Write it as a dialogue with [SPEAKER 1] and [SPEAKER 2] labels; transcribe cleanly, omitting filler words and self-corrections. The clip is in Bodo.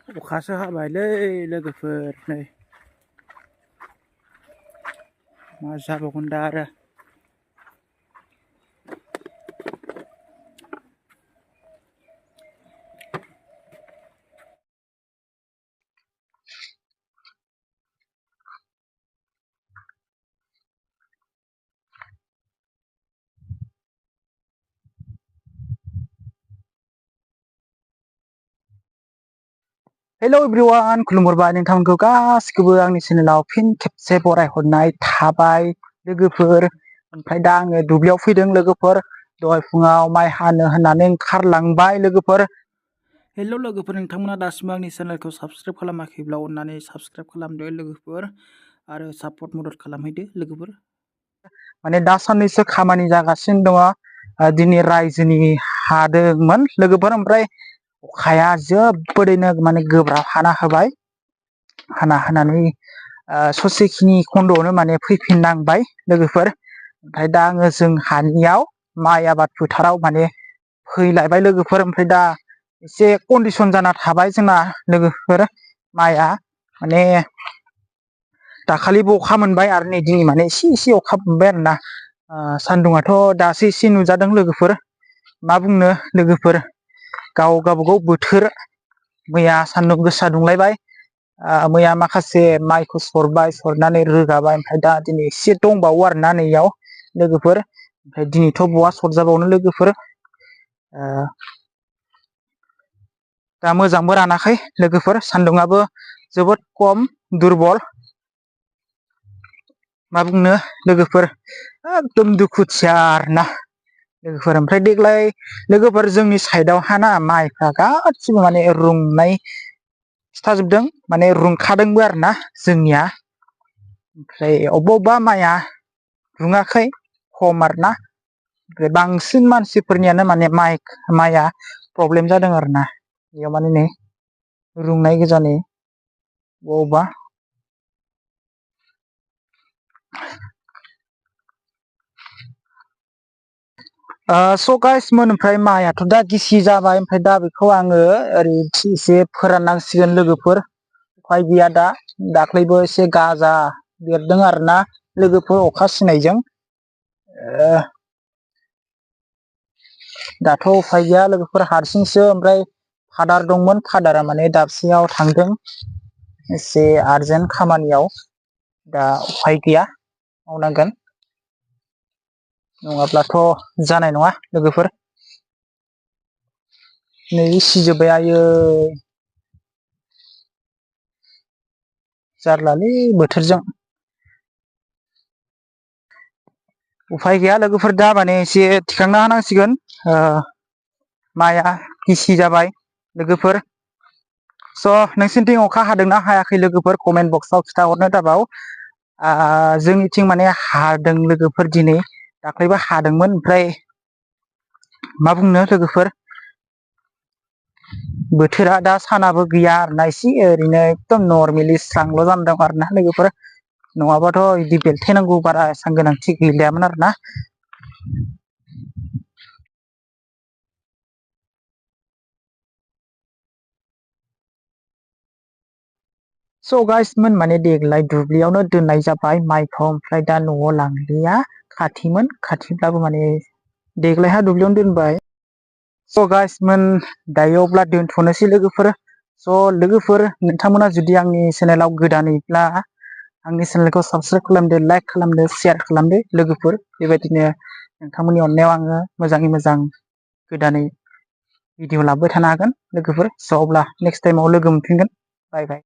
[SPEAKER 1] अखासो हाबायलै लोगोफोर नै मा जाबावगोन दा आरो हेलो एवरीवन खुलुमहरबाय नोंथांमोनखौ गासिखौबो आंनि चेनेलाव फिन खेबसे बरायहरनाय थाबाय लोगोफोर ओमफ्राय दा आङो दुब्लियाव फैदों लोगोफोर दहाय फुङाव माइ हानो होननानै ओंखारलांबाय लोगोफोर हेलो लोगोफोर नोंथांमोना दासिमबो आंनि चेनेलखौ साबस्क्राइब खालामाखैब्ला अन्नानै साबस्क्राइब खालामदो लोगोफोर आरो सापर्ट मदद खालामहैदो लोगोफोर माने दा साननैसो खामानि जागासिनो दङ दिनै रायजोनि हादोंमोन लोगोफोर ओमफ्राय अखाया जोबोरैनो माने गोब्राब हाना होबाय हाना होनानै ससेखिनि खन्द'आवनो माने फैफिननांबाय लोगोफोर ओमफ्राय दा आङो जों हानियाव माइ आबाद फोथाराव माने फैलायबाय लोगोफोर ओमफ्राय दा एसे कन्डिसन जाना थाबाय जोंना लोगोफोर माइआ माने दाखालिबो अखा मोनबाय आरो नै दिनै माने एसे अखा मोनबाय आरोना सान्दुंआथ' दासो एसे नुजादों लोगोफोर मा बुंनो लोगोफोर गावबागाव बोथोर मैया सान्दुं गोसा दुंलायबाय मैया माखासे माइखौ सरबाय सरनानै रोगाबाय ओमफ्राय दा दिनै एसे दंबावो आरोना नैयाव लोगोफोर ओमफ्राय दिनैथ' बहा सरजाबावनो लोगोफोर दा मोजांबो रानाखै लोगोफोर सान्दुंआबो जोबोद खम दुरबल मा बुंनो लोगोफोर एकदम दुखुथिया आरोना लोगोफोर ओमफ्राय देग्लाय लोगोफोर जोंनि साइडआव हाना माइफ्रा गासिबो माने रुंनाय खिथाजोबदों माने रुंखादोंबो आरोना जोंनिया ओमफ्राय अबेबा माइया रुङाखै खम आरोना ओमफ्राय बांसिन मानसिफोरनियानो माने माइया प्रब्लेम जादों आरोना बेयाव माने नै रुंनाय गोजा नै बबेबा स' गाइसमोन ओमफ्राय माइआथ' दा गिसि जाबाय ओमफ्राय दा बेखौ आङो ओरै एसे फोराननांसिगोन लोगोफोर उफाय गैया दा दाख्लैबो एसे गाजा बेरदों आरोना लोगोफोर अखा सिनायजों दाथ' उफाय गैया लोगोफोर हारसिंसो ओमफ्राय फादार दंमोन फादारा माने दाबसेयाव थांदों एसे आर्जेन्ट खामानियाव दा उफाय गैया मावनांगोन नङाब्लाथ' जानाय नङा लोगोफोर नै सिजोब्बाय आयै जारलालै बोथोरजों उफाय गैया लोगोफोर दा माने एसे थिखांना होनांसिगोन माइआ गिसि जाबाय लोगोफोर स' नोंसिनिथिं अखा हादोंना हायाखै लोगोफोर कमेन्ट बक्सआव खिथाहरनो दाबाव जोंनिथिं माने हादों लोगोफोर दिनै दाख्लैबो हादोंमोन ओमफ्राय मा बुंनो लोगोफोर बोथोरा दा सानाबो गैया आरोना एसे ओरैनो एकदम नर्मेलि स्रांल' जाना दं आरोना लोगोफोर नङाबाथ' बिदि बेलथायनांगौ बारा एसां गोनांथि गैलायामोन आरोना स' गाइसमोन माने देग्लाय दुब्लियावनो दोननाय जाबाय माइखौ ओमफ्राय दा न'आव लांलिया खाथिमोन खाथिब्लाबो माने देग्लायहा दुब्लियावनो दोनबाय स' गाइसमोन दायो अब्ला दोनथ'नोसै लोगोफोर स' लोगोफोर नोंथांमोना जुदि आंनि चेनेलाव गोदानैब्ला आंनि चेनेलखौ साबस्क्राइब खालामदो लाइक खालामदो शेयार खालामदो लोगोफोर बेबायदिनो नोंथांमोननि अननायाव आङो मोजाङै मोजां गोदानै भिडिअ लाबोबाय थानो हागोन लोगोफोर स' अब्ला नेक्स्ट टाइमाव लोगो मोनफिनगोन बाय बाय